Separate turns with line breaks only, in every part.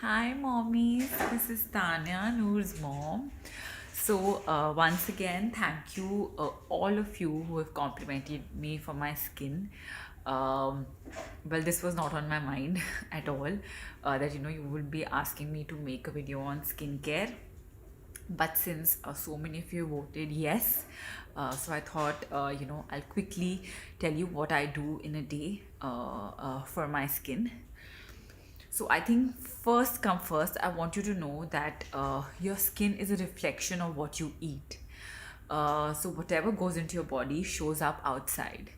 Hi, mommies. This is Tanya, Noor's mom. Once again, thank you, all of you who have complimented me for my skin. Um, this was not on my mind at all. That you would be asking me to make a video on skincare, but since so many of you voted yes, so I thought I'll quickly tell you what I do in a day for my skin. So I think first come first, I want you to know that your skin is a reflection of what you eat. So whatever goes into your body shows up outside.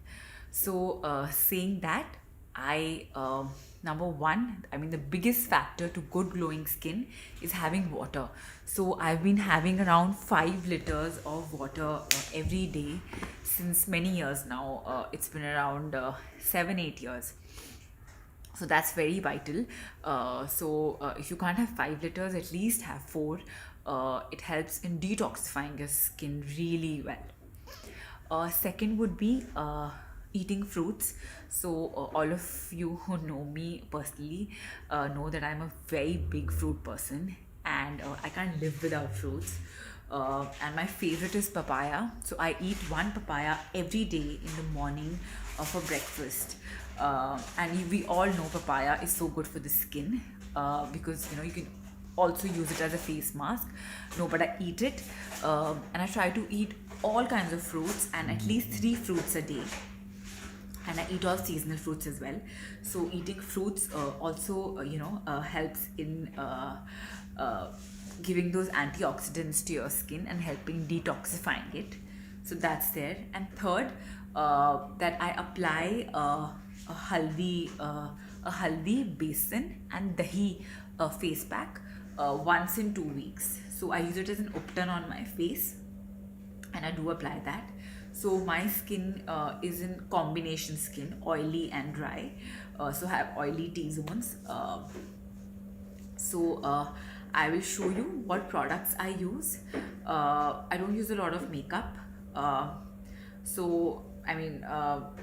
Saying that, I number one, I mean the biggest factor to good glowing skin is having water. So I've been having around 5 liters of water every day since many years now. It's been around 7 8 years, so that's very vital. If you can't have 5 liters, at least have four. It helps in detoxifying your skin really well. Second would be eating fruits. All of you who know me personally know that I'm a very big fruit person, and I can't live without fruits. And my favorite is papaya. So I eat one papaya every day in the morning for breakfast. And we all know papaya is so good for the skin, because you can also use it as a face mask. No, but I eat it, and I try to eat all kinds of fruits and at least 3 fruits a day. And I eat all seasonal fruits as well. So eating fruits also helps in giving those antioxidants to your skin and helping detoxifying it. So that's there. And third, that I apply a haldi besan and dahi face pack once in 2 weeks. So I use it as an upton on my face, and I do apply that. So my skin is in combination skin, oily and dry. So I have oily T zones. I will show you what products I use. I don't use a lot of makeup.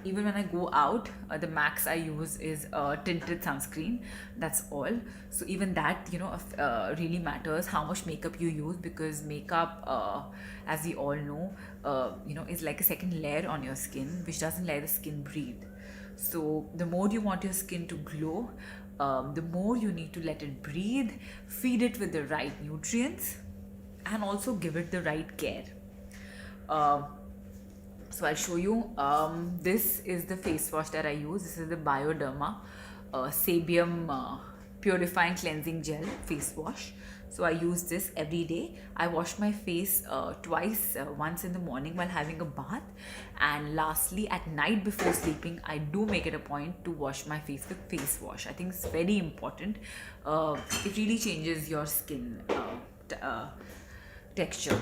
Even when I go out, the max I use is tinted sunscreen. That's all. So even that, really matters how much makeup you use, because makeup, as we all know, is like a second layer on your skin, which doesn't let the skin breathe. So the more you want your skin to glow, the more you need to let it breathe, feed it with the right nutrients, and also give it the right care. Uh, so I'll show you. This is the face wash that I use. This is the Bioderma Sabium Purifying Cleansing Gel face wash. So I use this every day. I wash my face twice, once in the morning while having a bath, and lastly at night before sleeping. I do make it a point to wash my face with face wash. I think it's very important. It really changes your skin texture.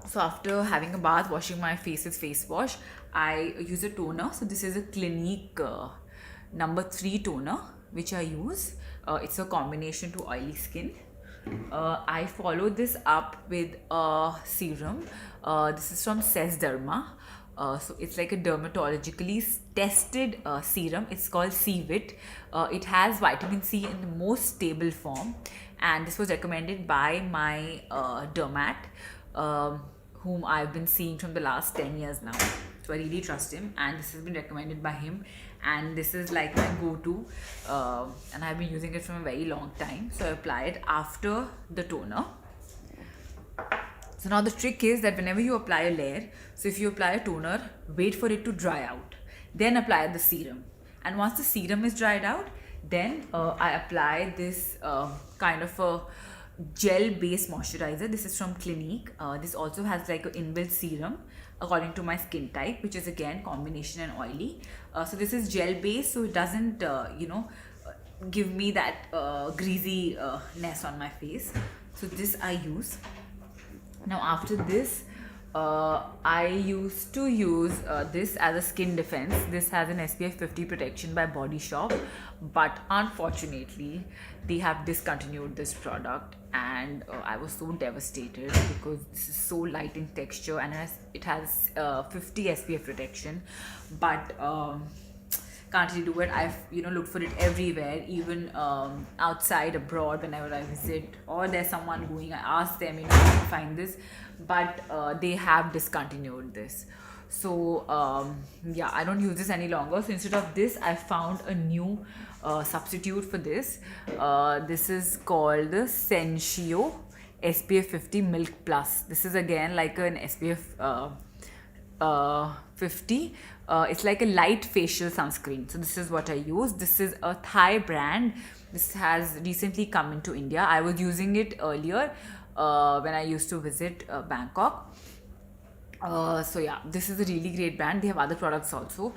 So after having a bath, washing my face with face wash, I use a toner. So this is a Clinique number 3 toner which I use. It's a combination to oily skin. I follow this up with a serum. This is from Ses Derma. So it's like a dermatologically tested serum. It's called CVIT. It has vitamin C in the most stable form, and this was recommended by my dermat, whom I've been seeing from the last 10 years now. So I really trust him, and this has been recommended by him, and this is like my go-to, and I've been using it from a very long time. So I apply it after the toner. So now the trick is that whenever you apply a layer, so if you apply a toner, wait for it to dry out, then apply the serum. And once the serum is dried out, then I apply this kind of a gel based moisturizer. This is from Clinique. This also has like an inbuilt serum according to my skin type, which is again combination and oily. So this is gel based, so it doesn't give me that greasiness on my face. So this I use. Now after this, I used to use this as a skin defense. This has an SPF 50 protection by Body Shop, but unfortunately they have discontinued this product, and I was so devastated because this is so light in texture, and it has 50 SPF protection, but can't really do it. I've looked for it everywhere, even outside abroad whenever I visit, or there's someone going, I ask them, I can find this, but they have discontinued this. So yeah, I don't use this any longer. So instead of this, I found a new substitute for this. This is called the Sensio SPF 50 Milk Plus. This is again like an SPF 50. It's like a light facial sunscreen. So this is what I use. This is a Thai brand. This has recently come into India. I was using it earlier when I used to visit Bangkok. So yeah, this is a really great brand. They have other products also,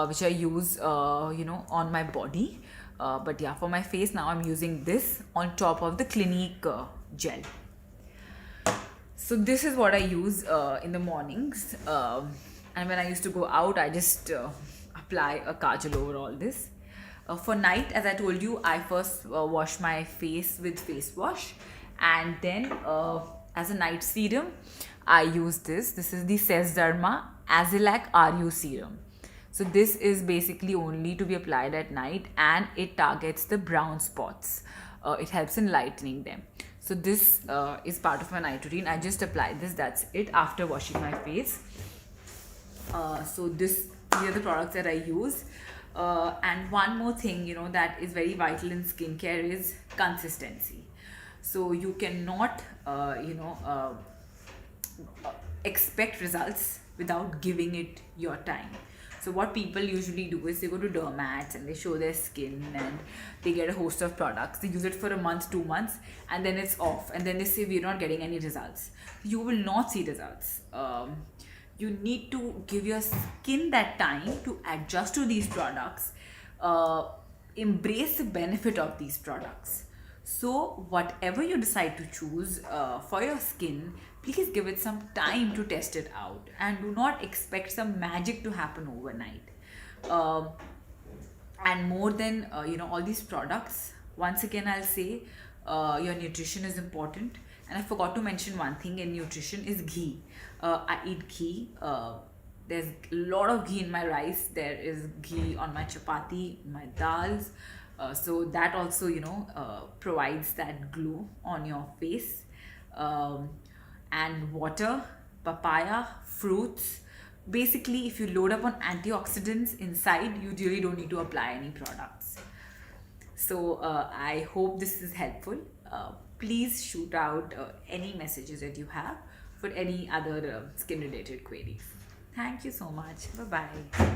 which I use, on my body. But yeah, for my face now, I'm using this on top of the Clinique gel. So this is what I use in the mornings, and when I used to go out, I just apply a kajal over all this. For night, as I told you, I first wash my face with face wash, and then as a night serum, I use this. This is the Sesderma Azilac RU serum. So this is basically only to be applied at night, and it targets the brown spots. It helps in lightening them. So this is part of my night routine. I just apply this, that's it, after washing my face. So these are the products that I use. And one more thing, that is very vital in skincare is consistency. So you cannot, expect results without giving it your time. So what people usually do is they go to dermats and they show their skin and they get a host of products. They use it for a month, 2 months, and then it's off. And then they say, we're not getting any results. You will not see results. You need to give your skin that time to adjust to these products. Embrace the benefit of these products. So whatever you decide to choose for your skin, please give it some time to test it out, and do not expect some magic to happen overnight. And more than all these products, once again I'll say your nutrition is important. And I forgot to mention one thing in nutrition is ghee. I eat ghee. There's a lot of ghee in my rice. There is ghee on my chapati, my dals. So that also provides that glow on your face. And water, papaya, fruits. Basically, if you load up on antioxidants inside, you really don't need to apply any products. So I hope this is helpful. Please shoot out any messages that you have for any other skin related queries. Thank you so much. Bye bye.